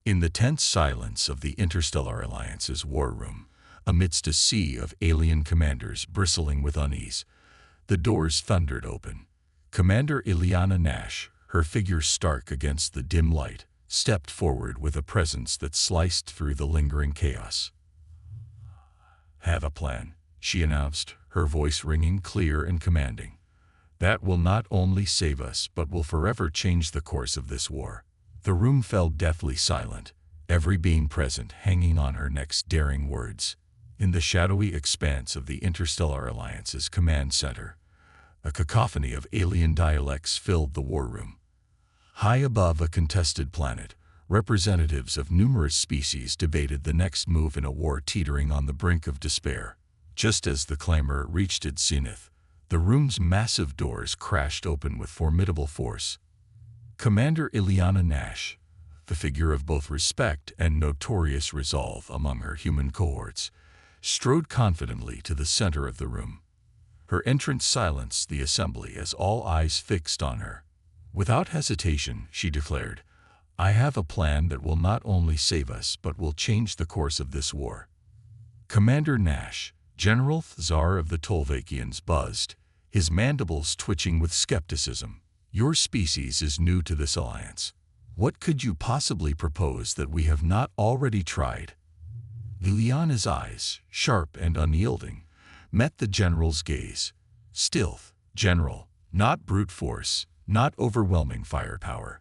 In the tense silence of the Interstellar Alliance's war room, amidst a sea of alien commanders bristling with unease, the doors thundered open. Commander Ileana Nash, her figure stark against the dim light, stepped forward with a presence that sliced through the lingering chaos. "Have a plan," she announced, her voice ringing clear and commanding. "That will not only save us but will forever change the course of this war." The room fell deathly silent, every being present hanging on her next daring words. In the shadowy expanse of the Interstellar Alliance's command center, a cacophony of alien dialects filled the war room. High above a contested planet, representatives of numerous species debated the next move in a war teetering on the brink of despair. Just as the clamor reached its zenith, the room's massive doors crashed open with formidable force. Commander Ileana Nash, the figure of both respect and notorious resolve among her human cohorts, strode confidently to the center of the room. Her entrance silenced the assembly as all eyes fixed on her. Without hesitation, she declared, "I have a plan that will not only save us but will change the course of this war." Commander Nash, General Tsar of the Tolvakians, buzzed, his mandibles twitching with skepticism. "Your species is new to this alliance. What could you possibly propose that we have not already tried?" Ileana's eyes, sharp and unyielding, met the general's gaze. "Stealth, General, not brute force, not overwhelming firepower,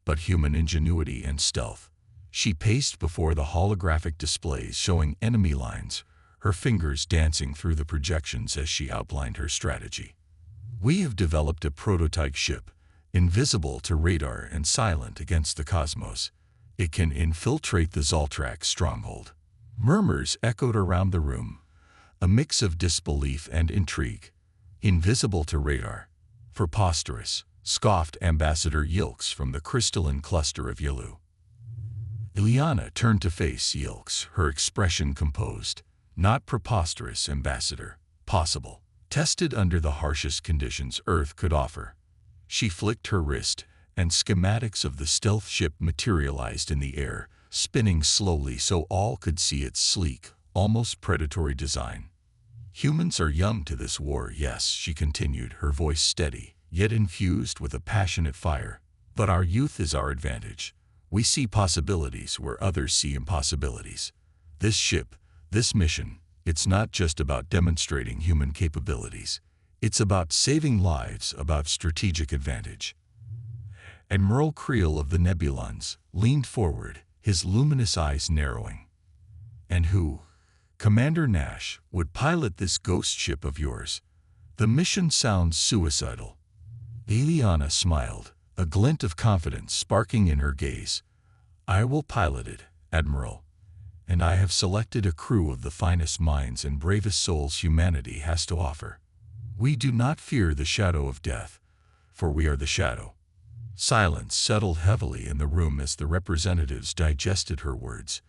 but human ingenuity and stealth." She paced before the holographic displays showing enemy lines, her fingers dancing through the projections as she outlined her strategy. "We have developed a prototype ship, invisible to radar and silent against the cosmos. It can infiltrate the Zoltrak stronghold." Murmurs echoed around the room, a mix of disbelief and intrigue. "Invisible to radar? Preposterous," scoffed Ambassador Yilks from the crystalline cluster of Yalu. Ileana turned to face Yilks, her expression composed. "Not preposterous, Ambassador. Possible. Tested under the harshest conditions Earth could offer." She flicked her wrist, and schematics of the stealth ship materialized in the air, spinning slowly so all could see its sleek, almost predatory design. "Humans are young to this war, yes," she continued, her voice steady, yet infused with a passionate fire. "But our youth is our advantage. We see possibilities where others see impossibilities. This ship, this mission, it's not just about demonstrating human capabilities. It's about saving lives, about strategic advantage." Admiral Creel of the Nebulons leaned forward, his luminous eyes narrowing. "And who, Commander Nash, would pilot this ghost ship of yours? The mission sounds suicidal." Ileana smiled, a glint of confidence sparking in her gaze. "I will pilot it, Admiral. And I have selected a crew of the finest minds and bravest souls humanity has to offer. We do not fear the shadow of death, for we are the shadow." Silence settled heavily in the room as the representatives digested her words.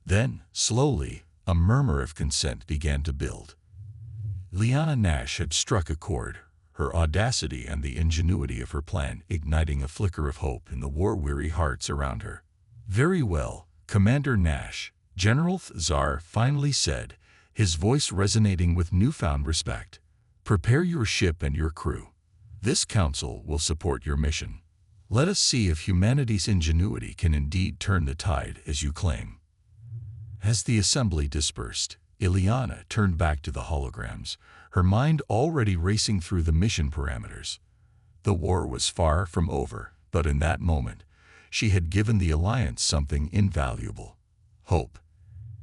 Then, slowly, a murmur of consent began to build. Ileana Nash had struck a chord, her audacity and the ingenuity of her plan igniting a flicker of hope in the war-weary hearts around her. "Very well, Commander Nash," General Tsar finally said, his voice resonating with newfound respect. "Prepare your ship and your crew. This council will support your mission. Let us see if humanity's ingenuity can indeed turn the tide as you claim." As the assembly dispersed, Ileana turned back to the holograms, her mind already racing through the mission parameters. The war was far from over, but in that moment, she had given the Alliance something invaluable: hope.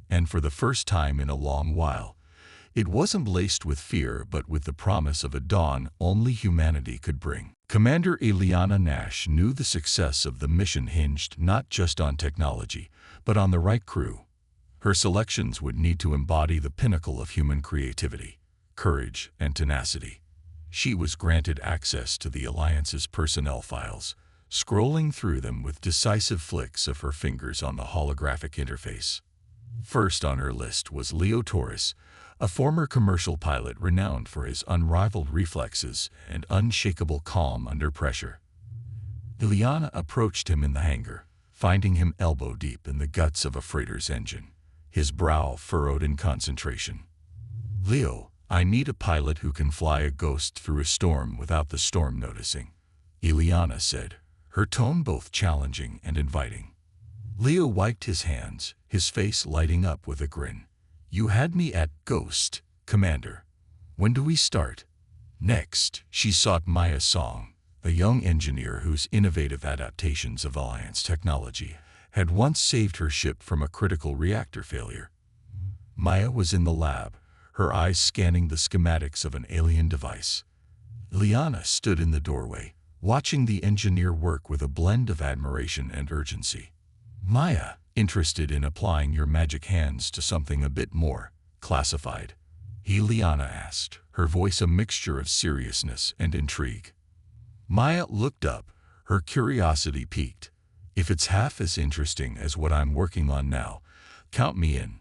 And for the first time in a long while, it wasn't laced with fear but with the promise of a dawn only humanity could bring. Commander Ileana Nash knew the success of the mission hinged not just on technology, but on the right crew. Her selections would need to embody the pinnacle of human creativity, courage, and tenacity. She was granted access to the Alliance's personnel files, scrolling through them with decisive flicks of her fingers on the holographic interface. First on her list was Leo Torres, a former commercial pilot renowned for his unrivaled reflexes and unshakable calm under pressure. Ileana approached him in the hangar, finding him elbow-deep in the guts of a freighter's engine, his brow furrowed in concentration. "Leo, I need a pilot who can fly a ghost through a storm without the storm noticing," Ileana said, her tone both challenging and inviting. Leo wiped his hands, his face lighting up with a grin. "You had me at ghost, Commander. When do we start?" Next, she sought Maya Song, a young engineer whose innovative adaptations of Alliance technology had once saved her ship from a critical reactor failure. Maya was in the lab, her eyes scanning the schematics of an alien device. Liana stood in the doorway, watching the engineer work with a blend of admiration and urgency. "Maya, interested in applying your magic hands to something a bit more classified?" Liana asked, her voice a mixture of seriousness and intrigue. Maya looked up, her curiosity piqued. "If it's half as interesting as what I'm working on now, count me in."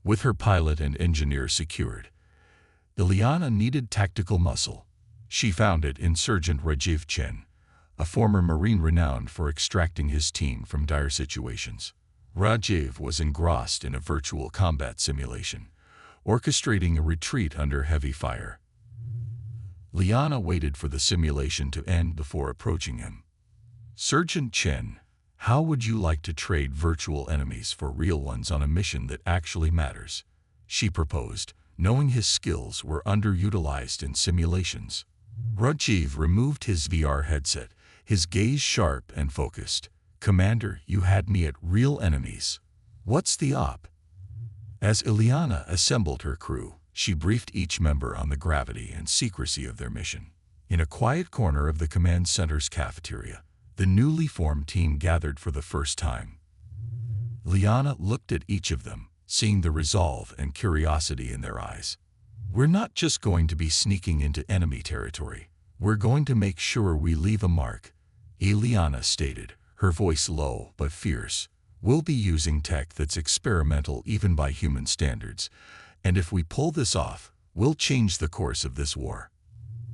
With her pilot and engineer secured, Ileana needed tactical muscle. She found it in Sergeant Rajiv Chen, a former Marine renowned for extracting his team from dire situations. Rajiv was engrossed in a virtual combat simulation, orchestrating a retreat under heavy fire. Liana waited for the simulation to end before approaching him. "Sergeant Chen, how would you like to trade virtual enemies for real ones on a mission that actually matters?" she proposed, knowing his skills were underutilized in simulations. Rajiv removed his VR headset, his gaze sharp and focused. "Commander, you had me at real enemies. What's the op?" As Ileana assembled her crew, she briefed each member on the gravity and secrecy of their mission. In a quiet corner of the command center's cafeteria, the newly formed team gathered for the first time. Liana looked at each of them, seeing the resolve and curiosity in their eyes. "We're not just going to be sneaking into enemy territory. We're going to make sure we leave a mark," Ileana stated, her voice low but fierce. "We'll be using tech that's experimental even by human standards, and if we pull this off, we'll change the course of this war."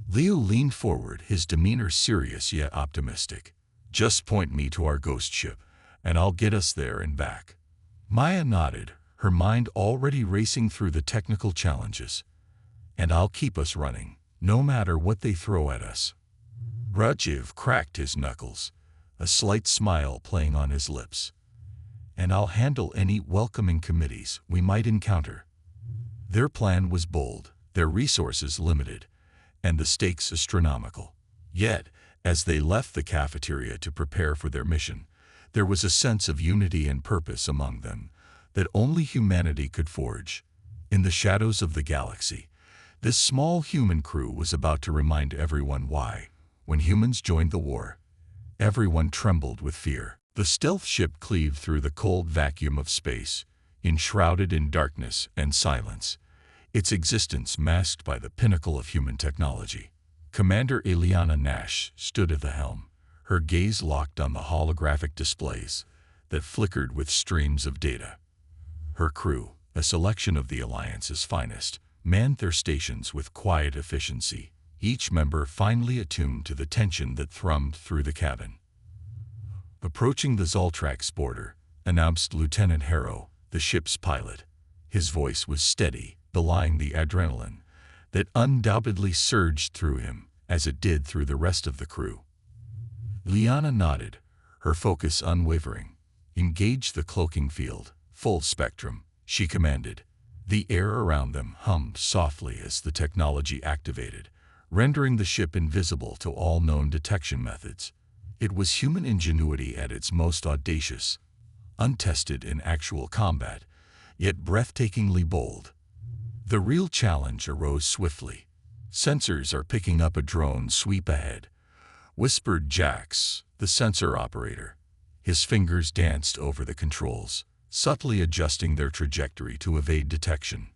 Leo leaned forward, his demeanor serious yet optimistic. "Just point me to our ghost ship, and I'll get us there and back." Maya nodded, her mind already racing through the technical challenges. "And I'll keep us running, no matter what they throw at us." Rajiv cracked his knuckles, a slight smile playing on his lips. "And I'll handle any welcoming committees we might encounter." Their plan was bold, their resources limited, and the stakes astronomical. Yet, as they left the cafeteria to prepare for their mission, there was a sense of unity and purpose among them that only humanity could forge. In the shadows of the galaxy, this small human crew was about to remind everyone why, when humans joined the war, everyone trembled with fear. The stealth ship cleaved through the cold vacuum of space, enshrouded in darkness and silence, its existence masked by the pinnacle of human technology. Commander Ileana Nash stood at the helm, her gaze locked on the holographic displays that flickered with streams of data. Her crew, a selection of the Alliance's finest, manned their stations with quiet efficiency, each member finely attuned to the tension that thrummed through the cabin. "Approaching the Zoltrax border," announced Lieutenant Harrow, the ship's pilot. His voice was steady, belying the adrenaline that undoubtedly surged through him, as it did through the rest of the crew. Liana nodded, her focus unwavering. "Engage the cloaking field, full spectrum," she commanded. The air around them hummed softly as the technology activated, rendering the ship invisible to all known detection methods. It was human ingenuity at its most audacious, untested in actual combat, yet breathtakingly bold. The real challenge arose swiftly. "Sensors are picking up a drone sweep ahead," whispered Jax, the sensor operator. His fingers danced over the controls, subtly adjusting their trajectory to evade detection.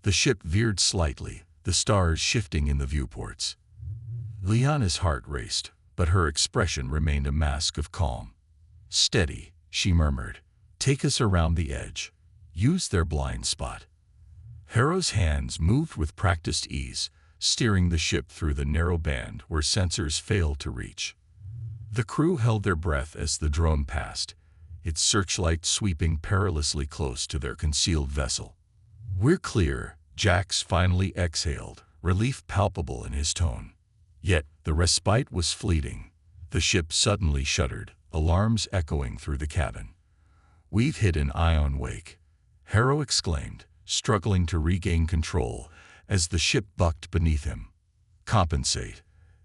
The ship veered slightly, the stars shifting in the viewports. Liana's heart raced, but her expression remained a mask of calm. "Steady," she murmured. "Take us around the edge. Use their blind spot." Harrow's hands moved with practiced ease, steering the ship through the narrow band where sensors failed to reach. The crew held their breath as the drone passed, its searchlight sweeping perilously close to their concealed vessel. "We're clear," Jax finally exhaled, relief palpable in his tone. Yet the respite was fleeting. The ship suddenly shuddered, alarms echoing through the cabin. "We've hit an ion wake," Harrow exclaimed, struggling to regain control as the ship bucked beneath him. "Compensate.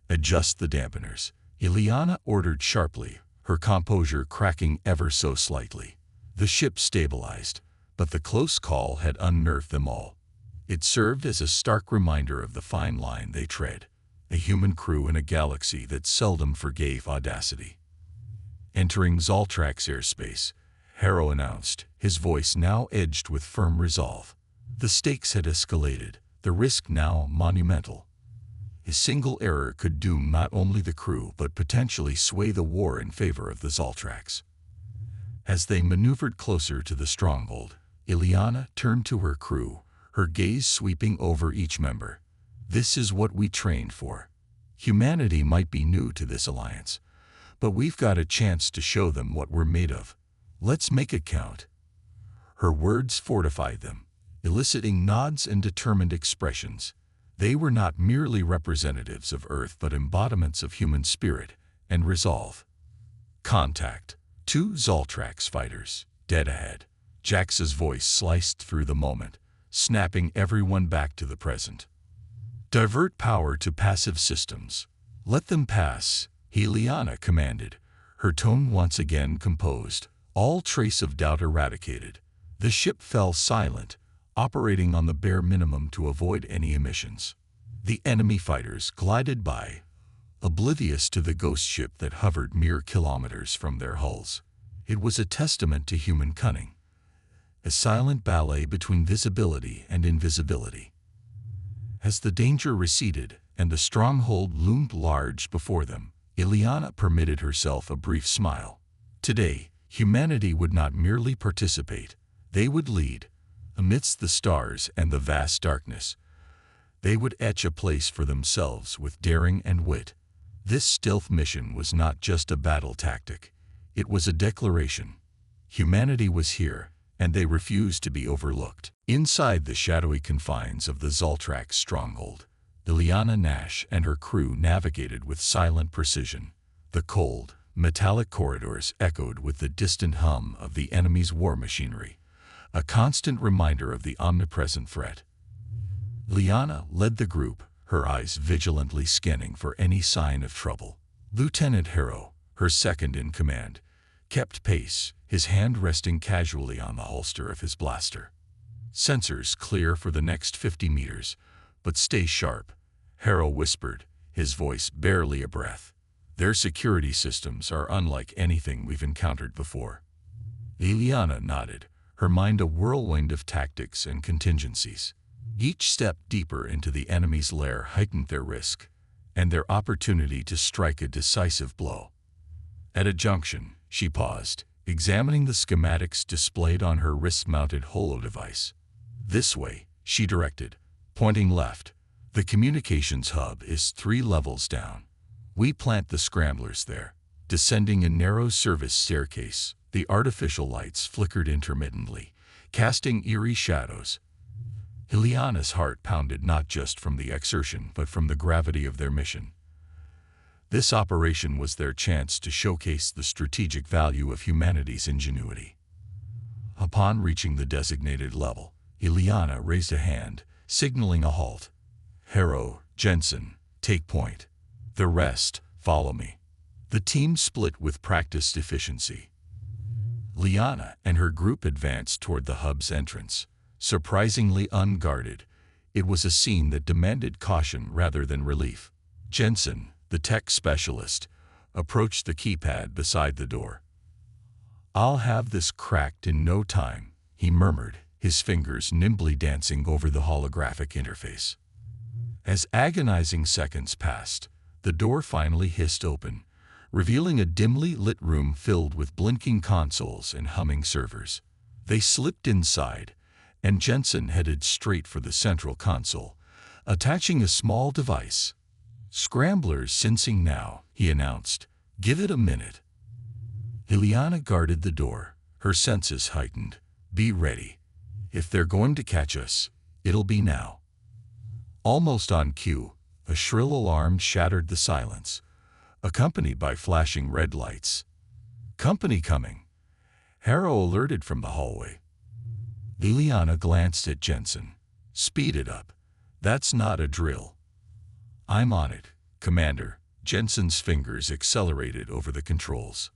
Adjust the dampeners," Ileana ordered sharply, her composure cracking ever so slightly. The ship stabilized, but the close call had unnerved them all. It served as a stark reminder of the fine line they tread, a human crew in a galaxy that seldom forgave audacity. Entering Zoltrak's airspace, Harrow announced, his voice now edged with firm resolve. The stakes had escalated, the risk now monumental. A single error could doom not only the crew but potentially sway the war in favor of the Zoltraks. As they maneuvered closer to the stronghold, Ileana turned to her crew, her gaze sweeping over each member. "This is what we trained for. Humanity might be new to this alliance, but we've got a chance to show them what we're made of. Let's make it count." Her words fortified them, eliciting nods and determined expressions. They were not merely representatives of Earth but embodiments of human spirit and resolve. "Contact. 2 Zoltrax fighters, dead ahead." Jax's voice sliced through the moment, snapping everyone back to the present. "Divert power to passive systems. Let them pass," Ileana commanded, her tone once again composed, all trace of doubt eradicated. The ship fell silent, operating on the bare minimum to avoid any emissions. The enemy fighters glided by, oblivious to the ghost ship that hovered mere kilometers from their hulls. It was a testament to human cunning, a silent ballet between visibility and invisibility. As the danger receded and the stronghold loomed large before them, Ileana permitted herself a brief smile. Today, humanity would not merely participate, they would lead. Amidst the stars and the vast darkness, they would etch a place for themselves with daring and wit. This stealth mission was not just a battle tactic, it was a declaration. Humanity was here, and they refused to be overlooked. Inside the shadowy confines of the Zoltrak stronghold, Ileana Nash and her crew navigated with silent precision. The cold, metallic corridors echoed with the distant hum of the enemy's war machinery, a constant reminder of the omnipresent threat. Ileana led the group, her eyes vigilantly scanning for any sign of trouble. Lieutenant Harrow, her second in command, kept pace, his hand resting casually on the holster of his blaster. "Sensors clear for the next 50 meters, but stay sharp," Harrow whispered, his voice barely a breath. "Their security systems are unlike anything we've encountered before." Ileana nodded, her mind a whirlwind of tactics and contingencies. Each step deeper into the enemy's lair heightened their risk, and their opportunity to strike a decisive blow. At a junction, she paused, examining the schematics displayed on her wrist-mounted holo-device. "This way," she directed, pointing left. "The communications hub is 3 levels down. We plant the scramblers there." Descending a narrow service staircase, the artificial lights flickered intermittently, casting eerie shadows. Ileana's heart pounded not just from the exertion but from the gravity of their mission. This operation was their chance to showcase the strategic value of humanity's ingenuity. Upon reaching the designated level, Ileana raised a hand, signaling a halt. "Harrow, Jensen, take point. The rest, follow me." The team split with practiced efficiency. Ileana and her group advanced toward the hub's entrance. Surprisingly unguarded, it was a scene that demanded caution rather than relief. Jensen, the tech specialist, approached the keypad beside the door. "I'll have this cracked in no time," he murmured, his fingers nimbly dancing over the holographic interface. As agonizing seconds passed, the door finally hissed open, revealing a dimly lit room filled with blinking consoles and humming servers. They slipped inside, and Jensen headed straight for the central console, attaching a small device. "Scramblers sensing now," he announced. "Give it a minute." Ileana guarded the door, her senses heightened. Be ready. If they're going to catch us, it'll be now. Almost on cue, a shrill alarm shattered the silence, accompanied by flashing red lights. Company coming. Harrow alerted from the hallway. Ileana glanced at Jensen. Speed it up. That's not a drill. I'm on it, Commander. Jensen's fingers accelerated over the controls.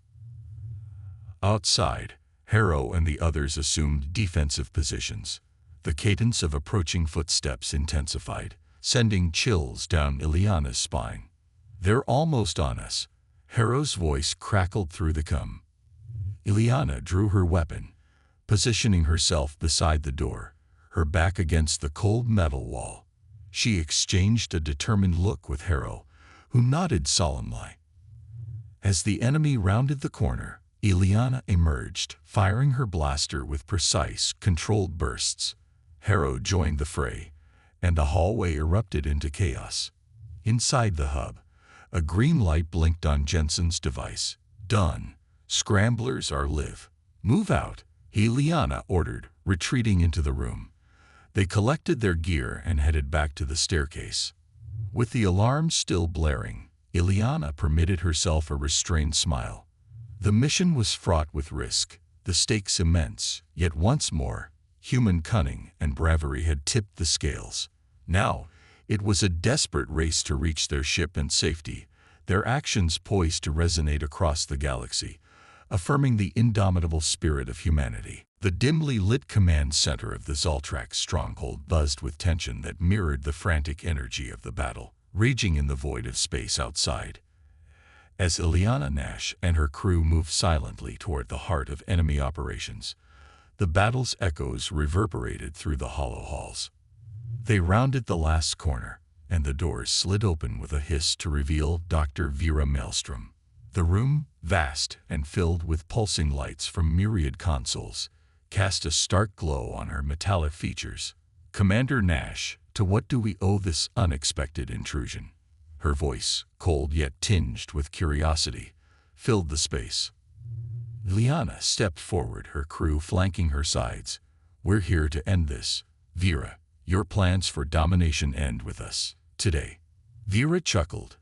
Outside, Harrow and the others assumed defensive positions. The cadence of approaching footsteps intensified, sending chills down Ileana's spine. They're almost on us. Harrow's voice crackled through the cum. Ileana drew her weapon, positioning herself beside the door, her back against the cold metal wall. She exchanged a determined look with Harrow, who nodded solemnly. As the enemy rounded the corner, Ileana emerged, firing her blaster with precise, controlled bursts. Harrow joined the fray, and the hallway erupted into chaos. Inside the hub, a green light blinked on Jensen's device. Done. Scramblers are live. Move out, Ileana ordered, retreating into the room. They collected their gear and headed back to the staircase. With the alarm still blaring, Ileana permitted herself a restrained smile. The mission was fraught with risk, the stakes immense, yet once more, human cunning and bravery had tipped the scales. Now, it was a desperate race to reach their ship and safety, their actions poised to resonate across the galaxy, affirming the indomitable spirit of humanity. The dimly lit command center of the Zaltrax stronghold buzzed with tension that mirrored the frantic energy of the battle, raging in the void of space outside. As Ileana Nash and her crew moved silently toward the heart of enemy operations, the battle's echoes reverberated through the hollow halls. They rounded the last corner, and the doors slid open with a hiss to reveal Dr. Vera Maelstrom. The room, vast and filled with pulsing lights from myriad consoles, cast a stark glow on her metallic features. Commander Nash, to what do we owe this unexpected intrusion? Her voice, cold yet tinged with curiosity, filled the space. Ileana stepped forward, her crew flanking her sides. We're here to end this. Vera, your plans for domination end with us, today. Vera chuckled,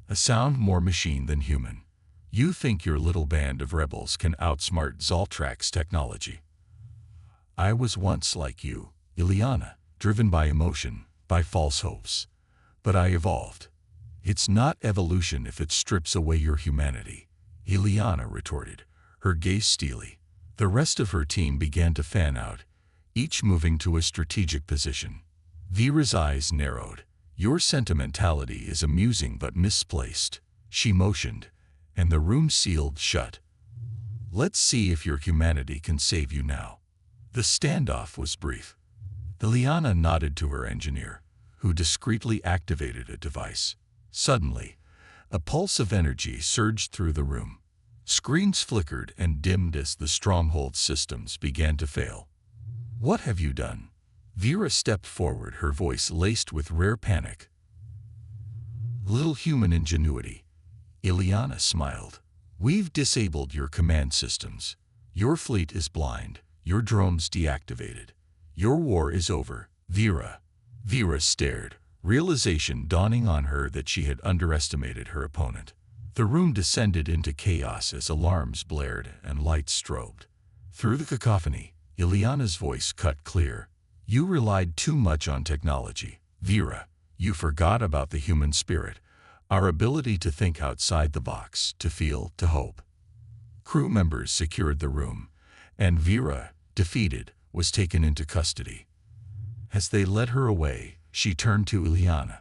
a sound more machine than human. You think your little band of rebels can outsmart Zaltrax technology? I was once like you, Ileana, driven by emotion, by false hopes. But I evolved. It's not evolution if it strips away your humanity, Ileana retorted, her gaze steely. The rest of her team began to fan out, each moving to a strategic position. Vera's eyes narrowed. Your sentimentality is amusing but misplaced. She motioned, and the room sealed shut. Let's see if your humanity can save you now. The standoff was brief. Ileana nodded to her engineer, who discreetly activated a device. Suddenly, a pulse of energy surged through the room. Screens flickered and dimmed as the stronghold systems began to fail. What have you done? Vera stepped forward, her voice laced with rare panic. Little human ingenuity. Ileana smiled. We've disabled your command systems. Your fleet is blind, your drones deactivated. Your war is over, Vera. Vera stared, realization dawning on her that she had underestimated her opponent. The room descended into chaos as alarms blared and lights strobed. Through the cacophony, Ileana's voice cut clear. You relied too much on technology, Vera. You forgot about the human spirit, our ability to think outside the box, to feel, to hope. Crew members secured the room, and Vera, defeated, was taken into custody. As they led her away, she turned to Ileana.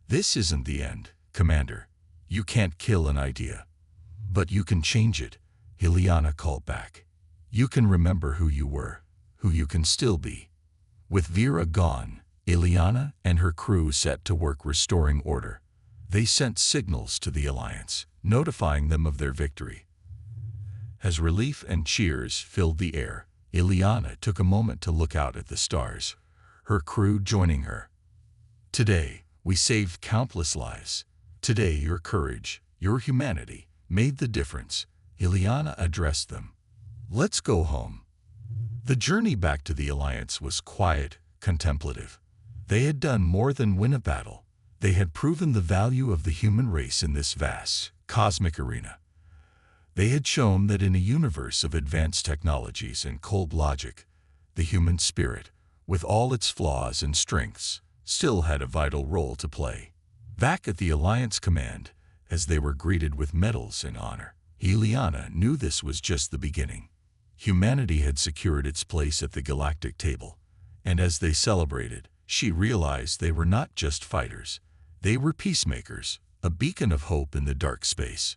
This isn't the end, Commander. You can't kill an idea. But you can change it, Ileana called back. You can remember who you were, who you can still be. With Vera gone, Ileana and her crew set to work restoring order. They sent signals to the Alliance, notifying them of their victory. As relief and cheers filled the air, Ileana took a moment to look out at the stars, her crew joining her. Today, we saved countless lives. Today, your courage, your humanity, made the difference, Ileana addressed them. "Let's go home." The journey back to the Alliance was quiet, contemplative. They had done more than win a battle. They had proven the value of the human race in this vast, cosmic arena. They had shown that in a universe of advanced technologies and cold logic, the human spirit, with all its flaws and strengths, still had a vital role to play. Back at the Alliance command, as they were greeted with medals and honor, Ileana knew this was just the beginning. Humanity had secured its place at the Galactic table, and as they celebrated, she realized they were not just fighters. They were peacemakers, a beacon of hope in the dark space.